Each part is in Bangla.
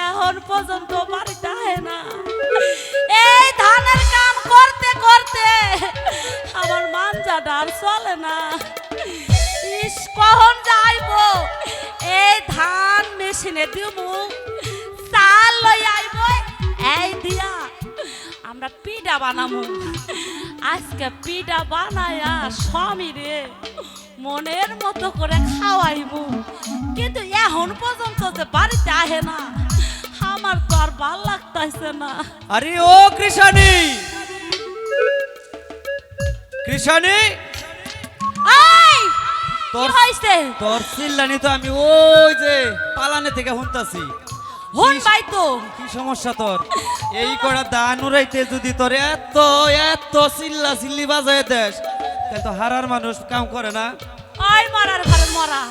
এখন পর্যন্ত বাড়িতে আহে না। এই ধানের কাম করতে করতে আমার মাঞ্জাটা আর চলে না। ইস কখন যাইবো এই ধান মেশিনে দিমু চাল লই আইব এই দিয়া আমরা পিঠা বানামু। আজকে পিঠা বানায়া স্বামীরে মনের মতো করে খাওয়াইবো। কিন্তু এখন পর্যন্ত যে বাড়িতে আহে না আমার তো আর ভাল লাগতেছে না। আরে ও কৃষানি, কৃষানি এই কি তোর হইছে? তোর চিল্লানি তো আমি ওই যে পালানে থেকে শুনতাছি। হুন ভাই তো কি সমস্যা তোর? এই কড়া দান উড়াইতে যদি তোর এত এত চিল্লা চিল্লি বাজায় দেশ তাহলে তো হারার মানুষ কাম করে না। ওই মরার ঘরে মরা,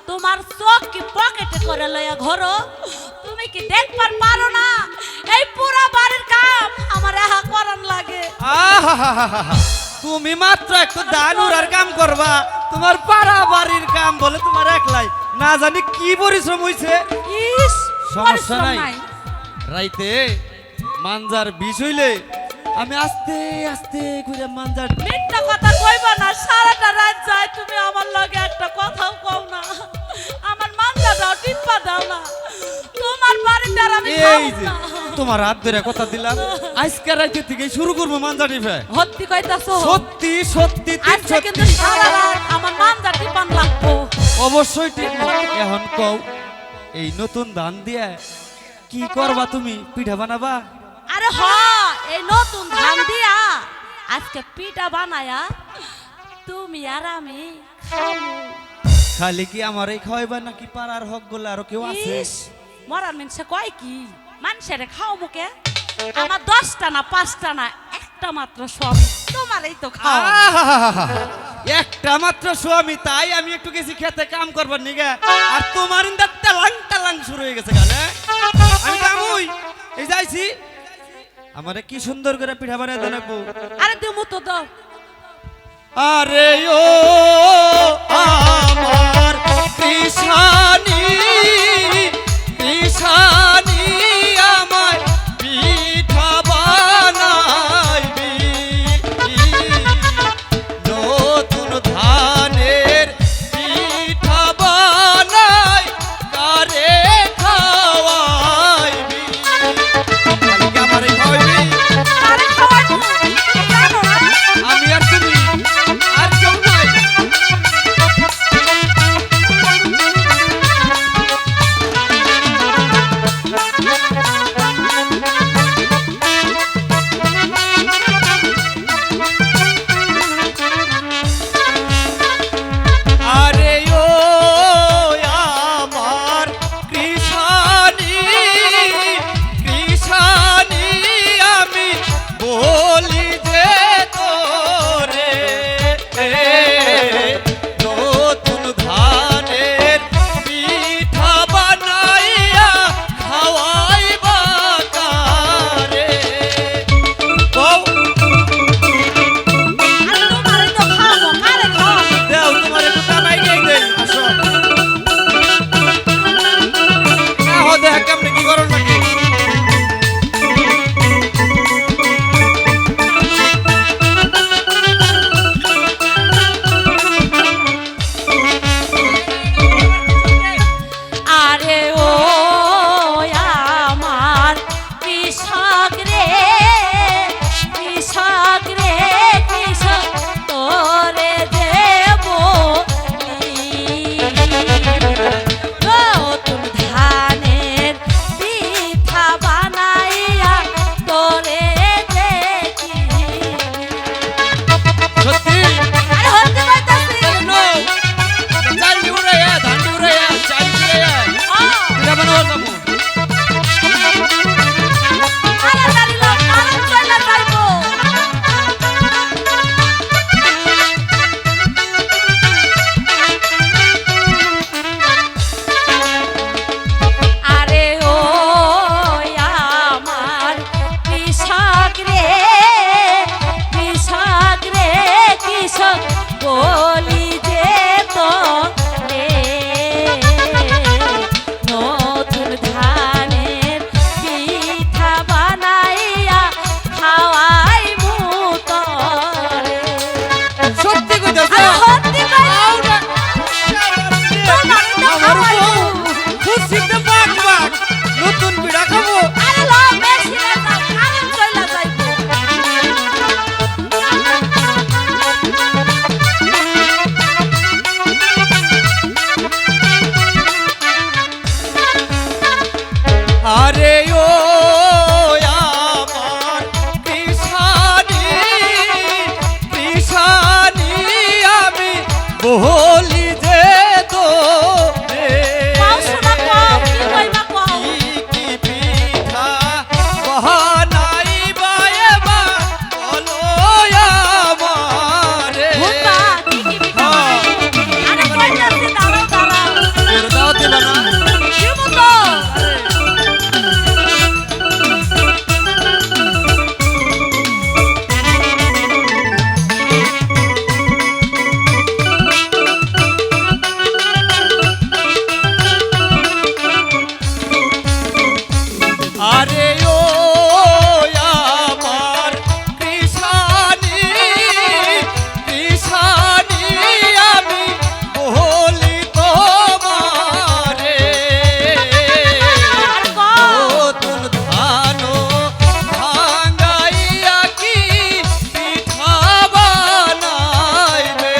তোমার চোখ কি পকেটে করে লইয়া ঘরো? তুমি কি দেখবার পারো না এই পুরা বাড়ির কাম আমার একা করান লাগে? আহাহাহাহা, তুমি মাত্র একটু দান উড়ার কাম করবা, তোমার পাড়া বাড়ির কাম বলে তোমার একলাই, না জানি কি পরিশ্রম হইছে। ইস সমস্যা পরিশ্রম নাই, রাইতে মানজার বিষ হইলে আমি আস্তে আস্তে করে মানজার। মিথ্যা কথা কইবা না, সারাটা রাত যায় তুমি আমার লগে একটা কথাও কও না, আমার মানজাটাও টিপা দাও না। তোমার বাড়িতে আর আমি এই খাবো যে না। তোমার হাত ধরে কথা দিলাম, আজকে রাইতে থেকে শুরু করবো মানজা টিপে। সত্যি কইতাছো? সত্যি সত্যি আজকে কিন্তু সারা রাত আমার মানজা টিপান লাগবো। অবশ্যই ঠিক। এখন কও এই নতুন ধান দিয়ে কি করবা তুমি? পিঠা বানাবা? আরে হ, এই নতুন ধান দিয়া আজকে পিঠা বানায়া তুমি আর আমি খাবো। খালি কি আমারই খাওয়াইবা নাকি পাড়ার হক গুলো আরো কেউ আছে? ইস, মরার মানুষে কয় কি মানুষের খাও মুখে? আমার 10টা না 5টা না একটা মাত্র সব তোমারই তো খাও। আহাহাহাহা, একটা মাত্র স্বামী, তাই আমি একটু গেছি খেতে কাম করবার নিগে, আর তোমার ইন্দা তেলাং তেলাং শুরু হয়ে গেছে গানে। আমি কামুই এই যাইছি, আমারে কি সুন্দর করে পিঠা বানায় দেন। আরে দিমু তো দাও। আরে ও আমার কৃষানি, কৃষানি আমার পিঠা বানাইবি, নতুন ধানের পিঠা বানাই কারে খাওয়াইবি, আমারে খাওয়াইবি। আরে খাওয়াবো জানো না? আমি আর তুমি আর কেউ নাই। আরে ও আমার কৃষানি কৃষানি আমি বলি যে তো কও শোনা কও কি কইবা কও কি পিঠা বাহানাই বাবা বলো আমারে ভুতা কি কি বিটা আরে কইতাছি দাঁড়াও দাঁড়াও তোর দাও দিবা না দিমু তো আরে ও আমার কৃষানি কৃষানি আমি বলি তোমারে আর কও নতুন ধান ভাঙ্গাইয়া কি পিঠা বানাইবে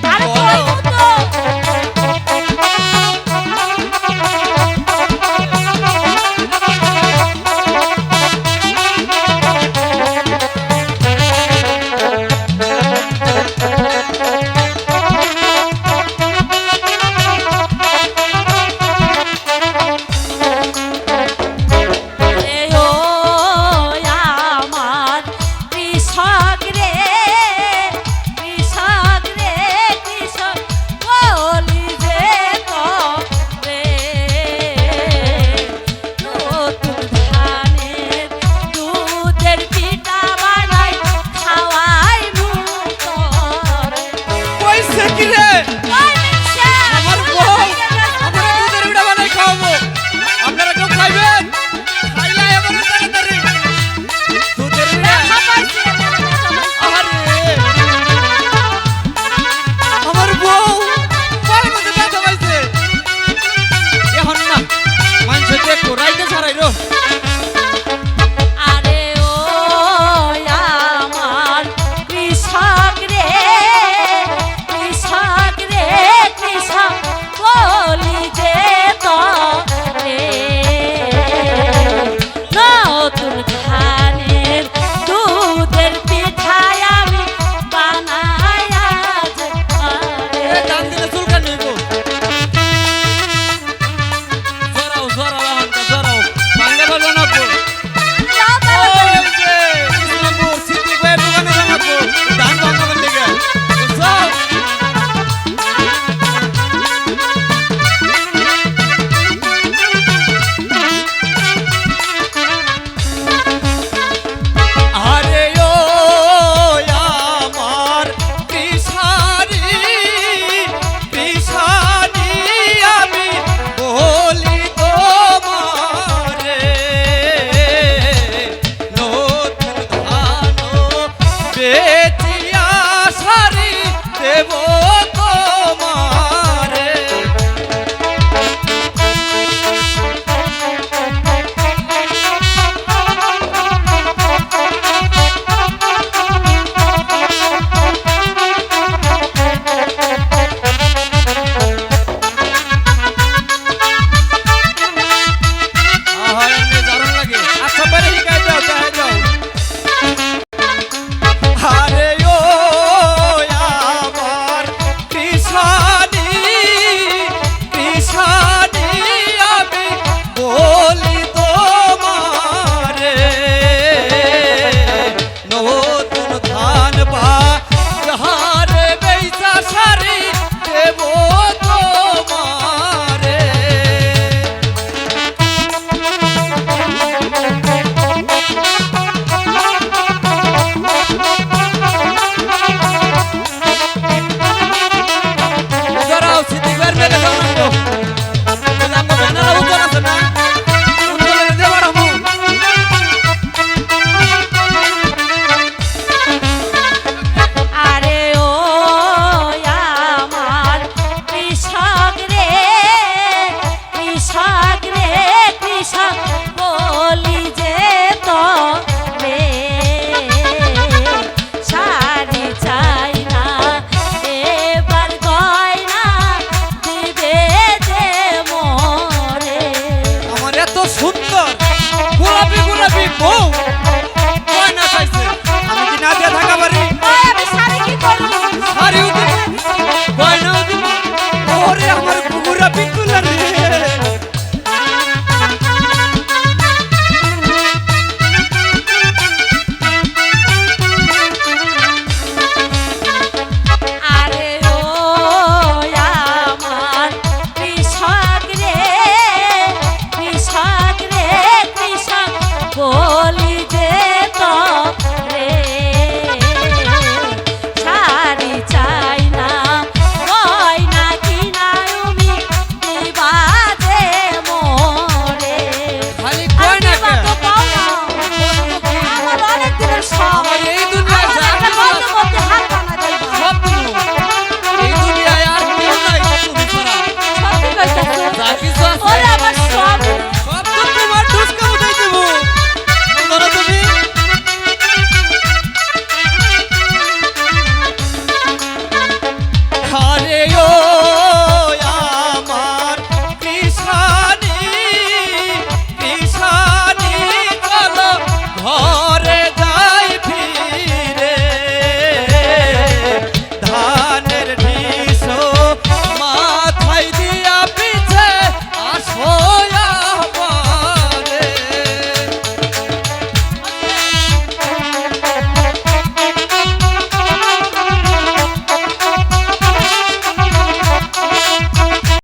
আরে কইবো তো সুন্দর গোলাপি গোলাপি বউ